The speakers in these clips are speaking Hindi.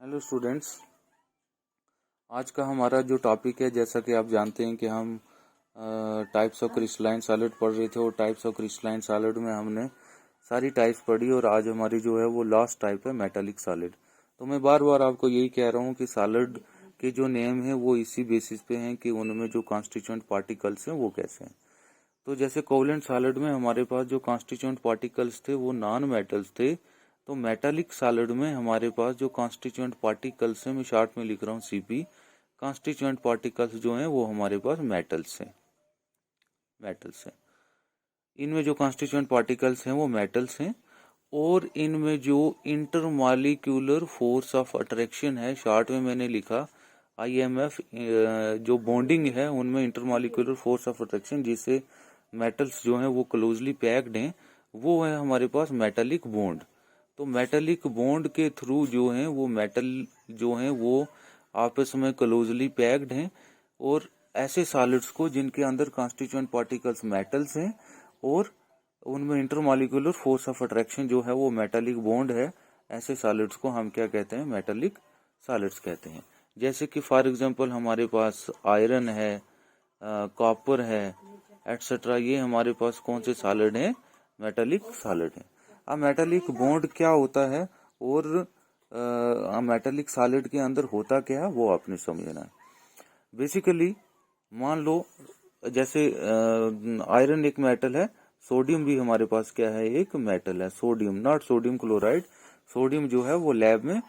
Hello students. आज का हमारा जो टॉपिक है, जैसा कि आप जानते हैं कि हम टाइप्स ऑफ क्रिस्टलाइन सॉलिड पढ़ रहे थे और टाइप्स ऑफ क्रिस्टलाइन सॉलिड में हमने सारी टाइप्स पढ़ी और आज हमारी जो है वो लास्ट टाइप है मेटालिक सॉलिड। तो मैं बार बार आपको यही कह रहा हूँ कि सॉलिड के जो नेम है वो इसी बेसिस पे हैं कि उनमें जो कॉन्स्टिट्यूएंट पार्टिकल्स हैं वो कैसे हैं। तो जैसे कोवलेंट सॉलिड में हमारे पास जो कॉन्स्टिट्यूएंट पार्टिकल्स थे वो नॉन मेटल्स थे, तो मेटालिक सॉलिड में हमारे पास जो कॉन्स्टिट्यूएंट पार्टिकल्स हैं, मैं शॉर्ट में लिख रहा हूँ सीपी, कॉन्स्टिट्यूएंट पार्टिकल्स जो हैं वो हमारे पास मेटल्स हैं। इनमें जो कॉन्स्टिट्यूएंट पार्टिकल्स हैं वो मेटल्स हैं और इनमें जो इंटरमॉलिक्यूलर फोर्स ऑफ अट्रैक्शन है, शॉर्ट में मैंने लिखा IMF, जो बॉन्डिंग है उनमें इंटरमॉलिक्यूलर फोर्स ऑफ अट्रैक्शन जिससे मेटल्स जो हैं वो क्लोजली पैक्ड हैं, वो है हमारे पास मेटालिक बॉन्ड। तो मेटालिक बॉन्ड के थ्रू जो है वो मेटल जो है वो आपस में क्लोजली पैक्ड हैं और ऐसे सॉलिड्स को जिनके अंदर कॉन्स्टिट्यूएंट पार्टिकल्स मेटल्स हैं और उनमें इंटरमॉलिक्यूलर फोर्स ऑफ अट्रैक्शन जो है वो मेटालिक बॉन्ड है, ऐसे सॉलिड्स को हम क्या कहते हैं? मेटालिक सॉलिड्स कहते हैं। जैसे कि फॉर एग्जांपल हमारे पास आयरन है, कॉपर है, एटसेट्रा, ये हमारे पास कौन से सॉलिड हैं? मेटालिक सॉलिड हैं। अब मेटालिक बॉन्ड क्या होता है और मेटालिक सॉलिड के अंदर होता क्या है वो आपने समझना है। बेसिकली मान लो जैसे आयरन एक मेटल है, सोडियम भी हमारे पास क्या है? एक मेटल है। Sodium, not sodium chloride, sodium जो है वो लैब में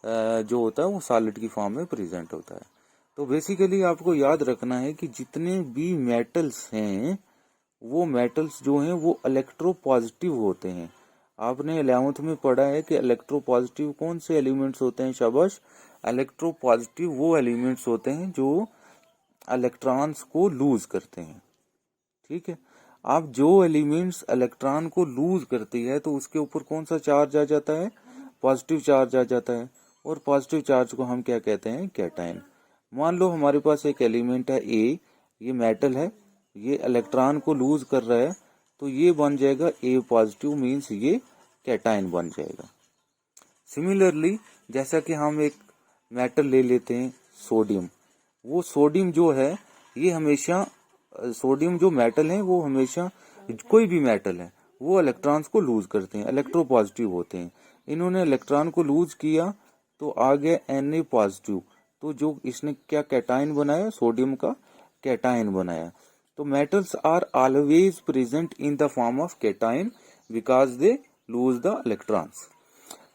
जो होता है वो सॉलिड की फॉर्म में प्रेजेंट होता है। तो बेसिकली आपको याद रखना है कि जितने भी मेटल्स हैं वो मेटल्स जो हैं वो इलेक्ट्रोपॉजिटिव होते हैं। आपने 11th में पढ़ा है कि इलेक्ट्रोपॉजिटिव कौन से एलिमेंट्स होते हैं? शाबाश, इलेक्ट्रोपॉजिटिव वो एलिमेंट्स होते हैं जो इलेक्ट्रॉन्स को लूज करते हैं। ठीक है, अब जो एलिमेंट्स इलेक्ट्रॉन को लूज करती है तो उसके ऊपर कौन सा चार्ज आ जाता है? पॉजिटिव चार्ज आ जाता है। और पॉजिटिव चार्ज को हम क्या कहते हैं? कैटायन। मान लो हमारे पास एक एलिमेंट है ए, ये मेटल है, ये इलेक्ट्रॉन को लूज कर रहा है, तो ये बन जाएगा ए पॉजिटिव, मीन्स ये कैटायन बन जाएगा। सिमिलरली जैसा कि हम एक मेटल ले लेते हैं सोडियम, वो सोडियम जो है ये हमेशा, सोडियम जो मेटल है वो हमेशा, कोई भी मेटल है वो इलेक्ट्रॉन्स को लूज करते हैं, इलेक्ट्रोपॉजिटिव होते हैं। इन्होंने इलेक्ट्रॉन को लूज किया तो आ गया Na पॉजिटिव, तो जो इसने क्या कैटायन बनाया? सोडियम का कैटायन बनाया। तो metals are always present in the form of cation because they lose the electrons.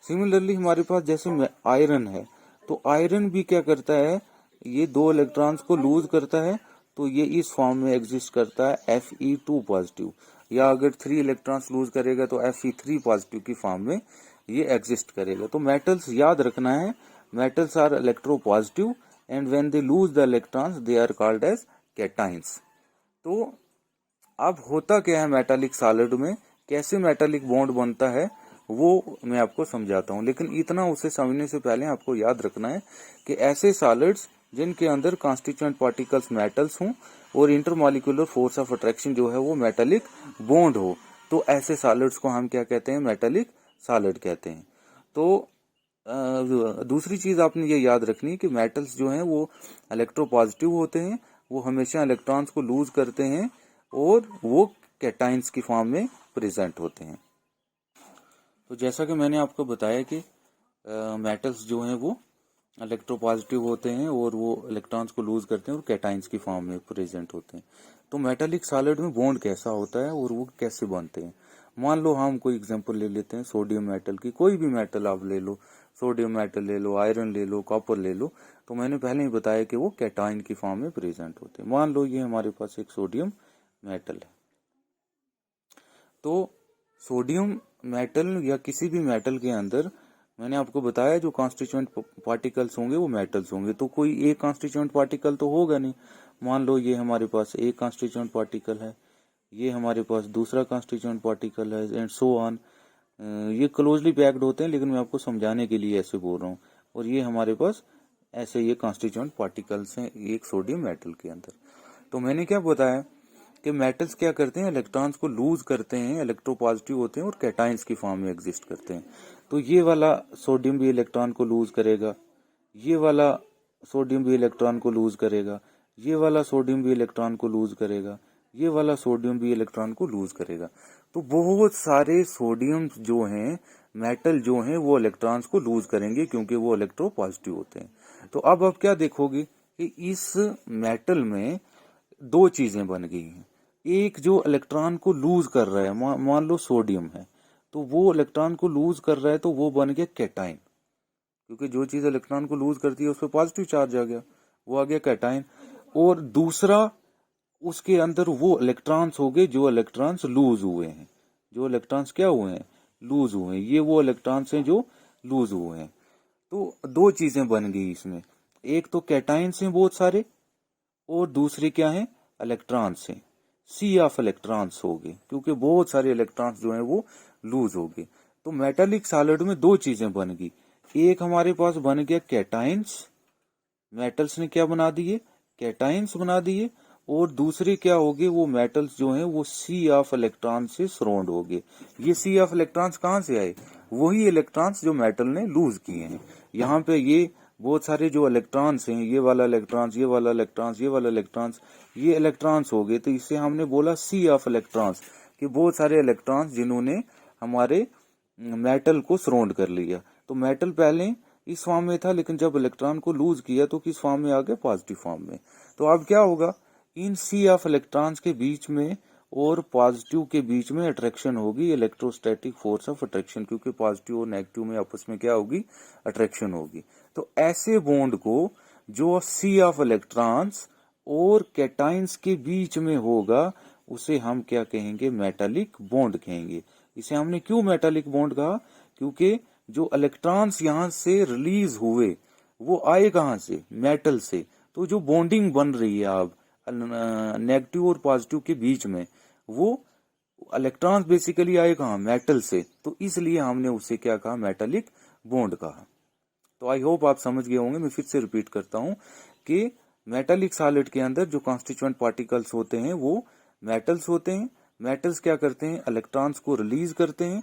Similarly हमारे पास जैसे आयरन है, तो आयरन भी क्या करता है? ये दो इलेक्ट्रॉन्स को लूज करता है, तो ये इस फॉर्म में एग्जिस्ट करता है Fe2 पॉजिटिव, या अगर 3 इलेक्ट्रॉन्स लूज करेगा तो Fe3 पॉजिटिव की फॉर्म में ये एग्जिस्ट करेगा। तो मेटल्स याद रखना है, metals are electropositive and when they lose the electrons they are called as cations. तो अब होता क्या है मेटालिक सॉलिड में, कैसे मेटालिक बॉन्ड बनता है वो मैं आपको समझाता हूँ, लेकिन इतना उसे समझने से पहले आपको याद रखना है कि ऐसे सॉलिड्स जिनके अंदर कॉन्स्टिट्यूएंट पार्टिकल्स मेटल्स हों और इंटरमॉलिक्यूलर फोर्स ऑफ अट्रैक्शन जो है वो मेटालिक बॉन्ड हो, तो ऐसे सॉलिड्स को हम क्या कहते हैं? मेटालिक सॉलिड कहते हैं। तो दूसरी चीज आपने ये याद रखनी है कि मेटल्स जो हैं वो इलेक्ट्रोपॉजिटिव होते हैं, वो हमेशा इलेक्ट्रॉन्स को लूज करते हैं और वो कैटाइंस की फॉर्म में प्रेजेंट होते हैं। तो जैसा कि मैंने आपको बताया कि मेटल्स जो हैं वो इलेक्ट्रोपॉजिटिव होते हैं और वो इलेक्ट्रॉन्स को लूज करते हैं और कैटाइंस की फॉर्म में प्रेजेंट होते हैं। तो मेटालिक सॉलिड में बॉन्ड कैसा होता है और वो कैसे बनते हैं? मान लो हम कोई एग्जांपल ले लेते हैं सोडियम मेटल की, कोई भी मेटल आप ले लो, सोडियम मेटल ले लो, आयरन ले लो, कॉपर ले लो, तो मैंने पहले ही बताया कि वो कैटाइन की फॉर्म में प्रेजेंट होते हैं। मान लो ये हमारे पास एक सोडियम मेटल है, तो सोडियम मेटल या किसी भी मेटल के अंदर मैंने आपको बताया जो कॉन्स्टिट्यूएंट पार्टिकल्स होंगे वो मेटल्स होंगे, तो कोई एक कॉन्स्टिट्यूएंट पार्टिकल तो होगा नहीं। मान लो ये हमारे पास एक कॉन्स्टिट्यूएंट पार्टिकल है, ये हमारे पास दूसरा कॉन्स्टिट्यूएंट पार्टिकल है एंड सो ऑन। ये क्लोजली पैक्ड होते हैं, लेकिन मैं आपको समझाने के लिए ऐसे बोल रहा हूँ। और ये हमारे पास ऐसे ये कॉन्स्टिट्यूएंट पार्टिकल्स हैं एक सोडियम मेटल के अंदर। तो मैंने क्या बताया कि मेटल्स क्या करते हैं? इलेक्ट्रॉन्स को लूज करते हैं, इलेक्ट्रोपॉजिटिव होते हैं और कैटाइंस की फॉर्म में एग्जिस्ट करते हैं। तो ये वाला सोडियम भी इलेक्ट्रॉन को लूज करेगा, ये वाला सोडियम भी इलेक्ट्रॉन को लूज करेगा, ये वाला सोडियम भी इलेक्ट्रॉन को लूज करेगा, ये वाला सोडियम भी इलेक्ट्रॉन को लूज करेगा। तो बहुत सारे सोडियम जो हैं, मेटल जो हैं, वो इलेक्ट्रॉन्स को लूज करेंगे क्योंकि वो इलेक्ट्रो पॉजिटिव होते हैं। तो अब आप क्या देखोगे कि इस मेटल में दो चीजें बन गई हैं। एक जो इलेक्ट्रॉन को लूज कर रहा है, मान लो सोडियम है, तो वो इलेक्ट्रॉन को लूज कर रहा है तो वो बन गया कैटाइन, क्योंकि जो चीज इलेक्ट्रॉन को लूज करती है उस पर पॉजिटिव चार्ज आ गया, वो आ गया कैटाइन। और दूसरा, उसके अंदर वो इलेक्ट्रॉन्स हो गए जो इलेक्ट्रॉन्स लूज हुए हैं, जो इलेक्ट्रॉन्स क्या हुए हैं, लूज हुए हैं, ये वो इलेक्ट्रॉन्स हैं जो लूज हुए हैं। तो दो चीजें बन गई इसमें, एक तो कैटाइन्स हैं बहुत सारे, और दूसरे क्या है, इलेक्ट्रॉन्स हैं, सी ऑफ इलेक्ट्रॉन्स हो गए, क्योंकि बहुत सारे इलेक्ट्रॉन्स जो हैं वो लूज हो गए। तो मेटालिक सॉलिड में दो चीजें बन गई, एक हमारे पास बन गया कैटाइन्स, मेटल्स ने क्या बना दिए, कैटाइन्स बना दिए, और दूसरे क्या हो गए, वो मेटल्स जो हैं वो सी ऑफ इलेक्ट्रॉन से सराउंड हो गए। ये सी ऑफ इलेक्ट्रॉन्स कहाँ से आए, वही इलेक्ट्रॉन्स जो मेटल ने लूज किए हैं। यहाँ पे ये बहुत सारे जो इलेक्ट्रॉन्स हैं, ये वाला इलेक्ट्रॉन्स, ये वाला इलेक्ट्रॉन्स, ये वाला इलेक्ट्रॉन्स, ये इलेक्ट्रॉन्स हो गए। तो इससे हमने बोला सी ऑफ इलेक्ट्रॉन्स, कि बहुत सारे इलेक्ट्रॉन्स जिन्होंने हमारे मेटल को सराउंड कर लिया। तो मेटल पहले इस फॉर्म में था, लेकिन जब इलेक्ट्रॉन को लूज किया तो किस फॉर्म में आ गया, पॉजिटिव फॉर्म में। तो अब क्या होगा, इन सी ऑफ इलेक्ट्रॉन्स के बीच में और पॉजिटिव के बीच में अट्रैक्शन होगी, इलेक्ट्रोस्टैटिक फोर्स ऑफ अट्रैक्शन, क्योंकि पॉजिटिव और नेगेटिव में आपस में क्या होगी, अट्रैक्शन होगी। तो ऐसे बॉन्ड को जो सी ऑफ इलेक्ट्रॉन्स और कैटाइन्स के बीच में होगा, उसे हम क्या कहेंगे, मेटालिक बॉन्ड कहेंगे। इसे हमने क्यों मेटालिक बॉन्ड कहा, क्योंकि जो इलेक्ट्रॉन्स यहाँ से रिलीज हुए वो आए कहाँ से, मेटल से। तो जो बॉन्डिंग बन रही है अब नेगेटिव और पॉजिटिव के बीच में, वो इलेक्ट्रॉन्स बेसिकली आए कहाँ, मेटल से। तो इसलिए हमने उसे क्या कहा, मेटालिक बॉन्ड कहा। तो आई होप आप समझ गए होंगे। मैं फिर से रिपीट करता हूं कि मेटालिक सॉलिड के अंदर जो कॉन्स्टिट्यूएंट पार्टिकल्स होते हैं वो मेटल्स होते हैं। मेटल्स क्या करते हैं, इलेक्ट्रॉन्स को रिलीज करते हैं,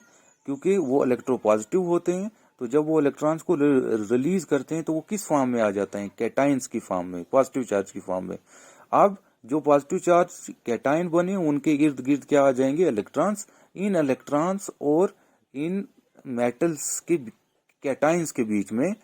क्योंकि वो इलेक्ट्रोपॉजिटिव होते हैं। तो जब वो इलेक्ट्रॉन्स को रिलीज करते हैं तो वो किस फॉर्म में आ जाता है, कैटाइन्स की फॉर्म में, पॉजिटिव चार्ज की फॉर्म में। अब जो पॉजिटिव चार्ज कैटाइन बने, उनके इर्द गिर्द क्या आ जाएंगे, इलेक्ट्रॉन्स। इन इलेक्ट्रॉन्स और इन मेटल्स के कैटाइन्स के बीच में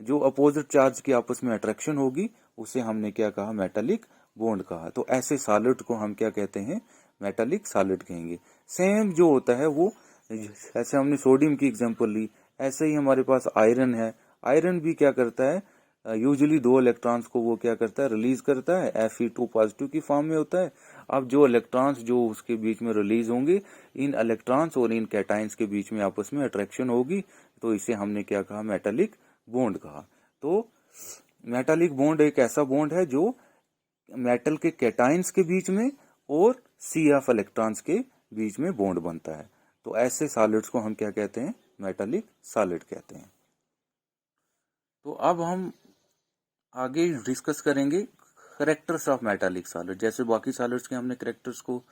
जो अपोजिट चार्ज की आपस में अट्रैक्शन होगी, उसे हमने क्या कहा, मेटालिक बॉन्ड कहा। तो ऐसे सॉलिड को हम क्या कहते हैं, मेटालिक सॉलिड कहेंगे। सेम जो होता है वो, ऐसे हमने सोडियम की एग्जांपल ली, ऐसे ही हमारे पास आयरन है। आयरन भी क्या करता है, यूजुअली दो इलेक्ट्रॉन्स को वो क्या करता है, रिलीज करता है, Fe2 पॉजिटिव की फॉर्म में होता है। अब जो इलेक्ट्रॉन्स जो उसके बीच में रिलीज होंगे, इन इलेक्ट्रॉन्स और इन कैटाइन्स के बीच में आपस में अट्रैक्शन होगी, तो इसे हमने क्या कहा, मेटालिक बॉन्ड कहा। तो मेटालिक बॉन्ड एक ऐसा बॉन्ड है जो मेटल के कैटाइन्स के बीच में और सी ऑफ इलेक्ट्रॉन्स के बीच में बॉन्ड बनता है। तो ऐसे सॉलिड्स को हम क्या कहते हैं, मेटालिक सॉलिड कहते हैं। तो अब हम आगे डिस्कस करेंगे करेक्टर्स ऑफ मेटालिक सॉलिड। जैसे बाकी सॉलिड्स के हमने करेक्टर्स को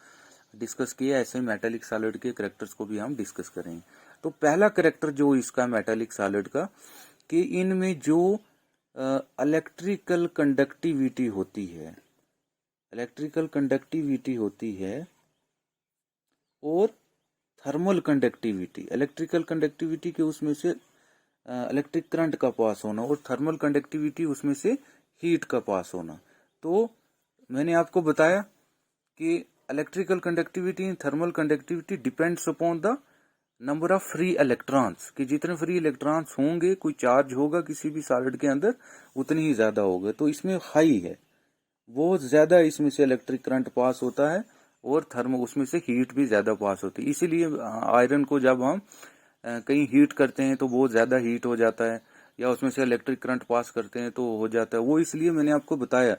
डिस्कस किया, ऐसे मेटालिक सॉलिड के करेक्टर्स को भी हम डिस्कस करेंगे। तो पहला करेक्टर जो इसका मेटालिक सॉलिड का, कि इनमें जो इलेक्ट्रिकल कंडक्टिविटी होती है, इलेक्ट्रिकल कंडक्टिविटी होती है, और थर्मल कंडक्टिविटी, इलेक्ट्रिकल कंडक्टिविटी के उसमें से इलेक्ट्रिक करंट का पास होना, और थर्मल कंडक्टिविटी उसमें से हीट का पास होना। तो मैंने आपको बताया कि electrical conductivity and thermal conductivity depends upon the number of free electrons, कि जितने फ्री इलेक्ट्रॉन्स होंगे, कोई चार्ज होगा किसी भी सॉलिड के अंदर, उतनी ही ज्यादा होगा। तो इसमें हाई है, बहुत ज्यादा इसमें से इलेक्ट्रिक करंट पास होता है, और थर्मल उसमें से हीट भी ज्यादा पास होती है। इसीलिए आयरन को जब हम कहीं हीट करते हैं तो बहुत ज्यादा हीट हो जाता है, या उसमें से इलेक्ट्रिक करंट पास करते हैं तो हो जाता है। वो इसलिए मैंने आपको बताया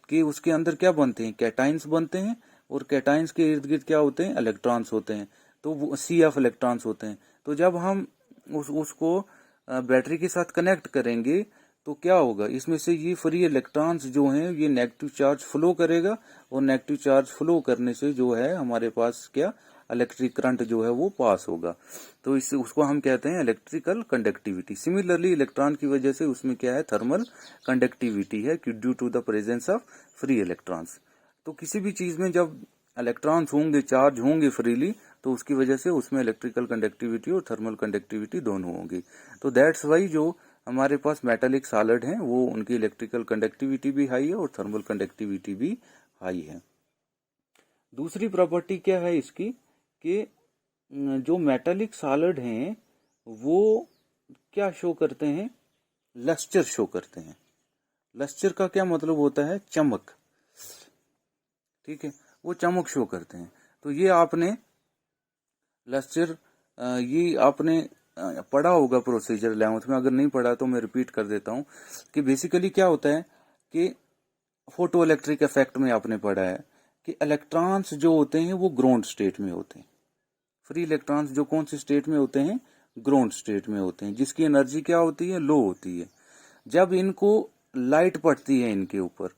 कि उसके अंदर क्या बनते हैं, कैटाइन्स बनते हैं, और कैटाइन्स के इर्द गिर्द क्या होते हैं, इलेक्ट्रॉन्स होते हैं। तो वो सी ऑफ इलेक्ट्रॉन्स होते हैं। तो जब हम उसको बैटरी के साथ कनेक्ट करेंगे तो क्या होगा, इसमें से ये फ्री इलेक्ट्रॉन्स जो हैं ये नेगेटिव चार्ज फ्लो करेगा, और नेगेटिव चार्ज फ्लो करने से जो है हमारे पास क्या, इलेक्ट्रिक करंट जो है वो पास होगा। तो इससे उसको हम कहते हैं इलेक्ट्रिकल कंडक्टिविटी। सिमिलरली इलेक्ट्रॉन की वजह से उसमें क्या है, थर्मल कंडक्टिविटी है due to the presence of free electrons. तो किसी भी चीज में जब इलेक्ट्रॉन्स होंगे, चार्ज होंगे फ्रीली, तो उसकी वजह से उसमें इलेक्ट्रिकल कंडक्टिविटी और थर्मल कंडक्टिविटी दोनों होंगी। तो दैट्स वाई जो हमारे पास मेटालिक सॉलिड हैं वो उनकी इलेक्ट्रिकल कंडक्टिविटी भी हाई है और थर्मल कंडक्टिविटी भी हाई है। दूसरी प्रॉपर्टी क्या है इसकी कि जो मेटालिक सॉलिड हैं वो क्या शो करते हैं, लस्टर शो करते हैं। लस्टर का क्या मतलब होता है, चमक, ठीक है, वो चमक शो करते हैं। तो ये आपने लस्टर ये आपने पढ़ा होगा प्रोसीजर 11th में, अगर नहीं पढ़ा तो मैं रिपीट कर देता हूं कि बेसिकली क्या होता है कि फोटो इलेक्ट्रिक इफेक्ट में आपने पढ़ा है कि इलेक्ट्रॉन्स जो होते हैं वो ग्राउंड स्टेट में होते हैं। फ्री इलेक्ट्रॉन्स जो कौन सी स्टेट में होते हैं, ग्राउंड स्टेट में होते हैं, जिसकी एनर्जी क्या होती है, लो होती है। जब इनको लाइट पड़ती है इनके ऊपर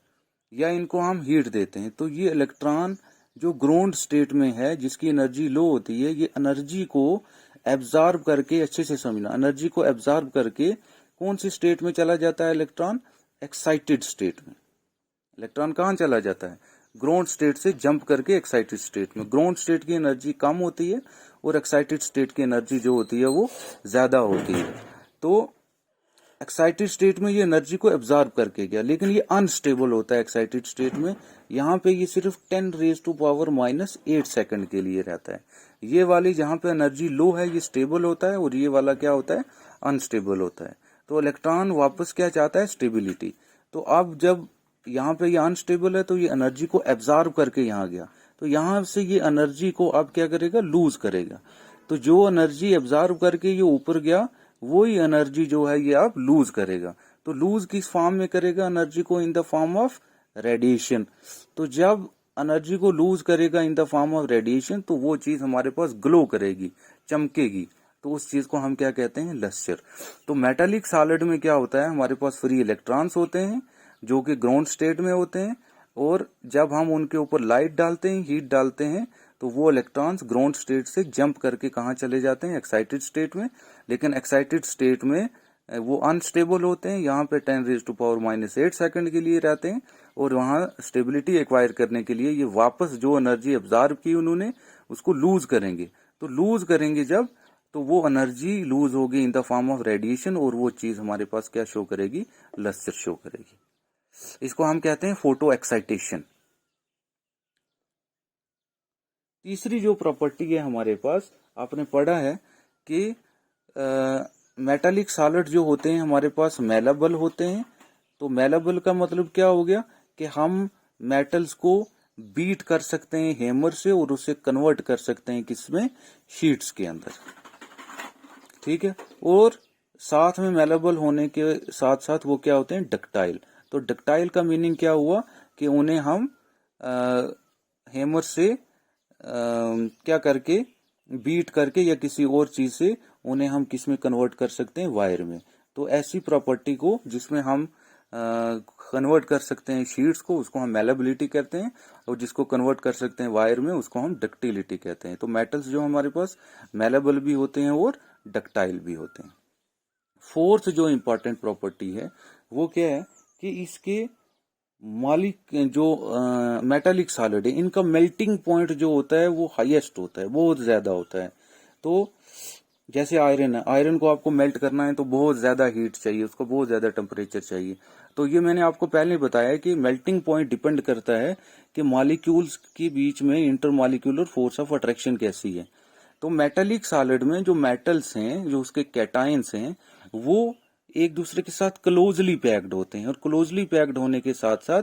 या इनको हम हीट देते हैं तो ये इलेक्ट्रॉन जो ग्राउंड स्टेट में है जिसकी एनर्जी लो होती है, ये एनर्जी को एब्जॉर्ब करके, अच्छे से समझना, एनर्जी को एब्जॉर्ब करके कौन सी स्टेट में चला जाता है इलेक्ट्रॉन, एक्साइटेड स्टेट में। इलेक्ट्रॉन कहाँ चला जाता है, ग्राउंड स्टेट से जंप करके एक्साइटेड स्टेट में। ग्राउंड स्टेट की एनर्जी कम होती है और एक्साइटेड स्टेट की एनर्जी जो होती है वो ज्यादा होती है। तो एक्साइटेड स्टेट में ये एनर्जी को एब्जॉर्ब करके गया, लेकिन ये अनस्टेबल होता है एक्साइटेड स्टेट में। यहाँ पे ये सिर्फ 10⁻⁻⁸ सेकंड के लिए रहता है। ये वाली जहाँ पे एनर्जी लो है ये स्टेबल होता है और ये वाला क्या होता है, अनस्टेबल होता है। तो इलेक्ट्रॉन वापस क्या चाहता है, स्टेबिलिटी। तो अब जब यहाँ पे ये अनस्टेबल है तो ये एनर्जी को एब्जॉर्ब करके यहाँ गया, तो यहाँ से ये एनर्जी को अब क्या करेगा, लूज करेगा। तो जो एनर्जी एब्जॉर्ब करके ये ऊपर गया वही एनर्जी जो है ये अब लूज करेगा। तो लूज किस फॉर्म में करेगा एनर्जी को, इन द फॉर्म ऑफ रेडिएशन। तो जब एनर्जी को लूज करेगा इन द फॉर्म ऑफ रेडिएशन तो वो चीज हमारे पास ग्लो करेगी, चमकेगी। तो उस चीज को हम क्या कहते हैं, लस्टर। तो मेटालिक सॉलिड में क्या होता है, हमारे पास फ्री इलेक्ट्रॉन्स होते हैं जो कि ग्राउंड स्टेट में होते हैं, और जब हम उनके ऊपर लाइट डालते हैं, हीट डालते हैं, तो वो इलेक्ट्रॉन्स ग्राउंड स्टेट से जंप करके कहाँ चले जाते हैं, एक्साइटेड स्टेट में। लेकिन एक्साइटेड स्टेट में वो अनस्टेबल होते हैं, यहाँ पे 10⁻⁸ सेकंड के लिए रहते हैं, और वहां स्टेबिलिटी एक्वायर करने के लिए ये वापस जो एनर्जी एब्जॉर्ब की उन्होंने उसको लूज करेंगे। तो लूज करेंगे जब, तो वो एनर्जी लूज होगी इन द फॉर्म ऑफ रेडिएशन, और वो चीज हमारे पास क्या शो करेगी, लस्टर शो करेगी। इसको हम कहते हैं फोटो एक्साइटेशन। तीसरी जो प्रॉपर्टी है हमारे पास, आपने पढ़ा है कि मेटालिक सॉलिड जो होते हैं हमारे पास मेलेबल होते हैं। तो मेलेबल का मतलब क्या हो गया कि हम मेटल्स को बीट कर सकते हैं हैमर से और उसे कन्वर्ट कर सकते हैं किसमें, शीट्स के अंदर, ठीक है। और साथ में मेलेबल होने के साथ साथ वो क्या होते हैं, डक्टाइल। तो डक्टाइल का मीनिंग क्या हुआ कि उन्हें हम हैमर से क्या करके, बीट करके या किसी और चीज से उन्हें हम किस में कन्वर्ट कर सकते हैं, वायर में। तो ऐसी प्रॉपर्टी को जिसमें हम कन्वर्ट कर सकते हैं शीट्स को, उसको हम मेलेबिलिटी कहते हैं, और जिसको कन्वर्ट कर सकते हैं वायर में उसको हम डक्टिलिटी कहते हैं। तो मेटल्स जो हमारे पास मेलेबल भी होते हैं और डक्टाइल भी होते हैं। फोर्थ जो इंपॉर्टेंट प्रॉपर्टी है वो क्या है कि इसके मालिक जो मेटालिक सॉलिड है इनका मेल्टिंग पॉइंट जो होता है वो हाईएस्ट होता है, बहुत ज्यादा होता है। तो जैसे आयरन है, आयरन को आपको मेल्ट करना है तो बहुत ज्यादा हीट चाहिए, उसको बहुत ज्यादा टेम्परेचर चाहिए। तो ये मैंने आपको पहले बताया कि मेल्टिंग पॉइंट डिपेंड करता है कि मॉलिक्यूल्स के बीच में इंटरमॉलिक्यूलर फोर्स ऑफ अट्रैक्शन कैसी है। तो मेटालिक सॉलिड में जो मेटल्स हैं, जो उसके कैटायंस हैं, वो एक दूसरे के साथ क्लोजली पैक्ड होते हैं, और क्लोजली पैक्ड होने के साथ साथ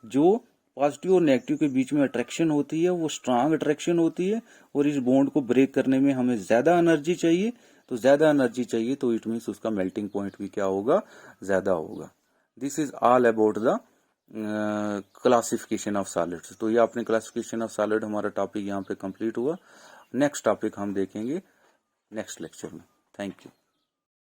जो पॉजिटिव और नेगेटिव के बीच में अट्रैक्शन होती है वो स्ट्रांग अट्रैक्शन होती है, और इस बॉन्ड को ब्रेक करने में हमें ज्यादा एनर्जी चाहिए। तो ज्यादा एनर्जी चाहिए तो इट मीन्स उसका मेल्टिंग पॉइंट भी क्या होगा, ज्यादा होगा। This is all about the classification of solids. तो ये अपने क्लासिफिकेशन ऑफ सॉलिड हमारा टॉपिक यहाँ पे कंप्लीट हुआ। नेक्स्ट टॉपिक हम देखेंगे नेक्स्ट लेक्चर में। Thank you.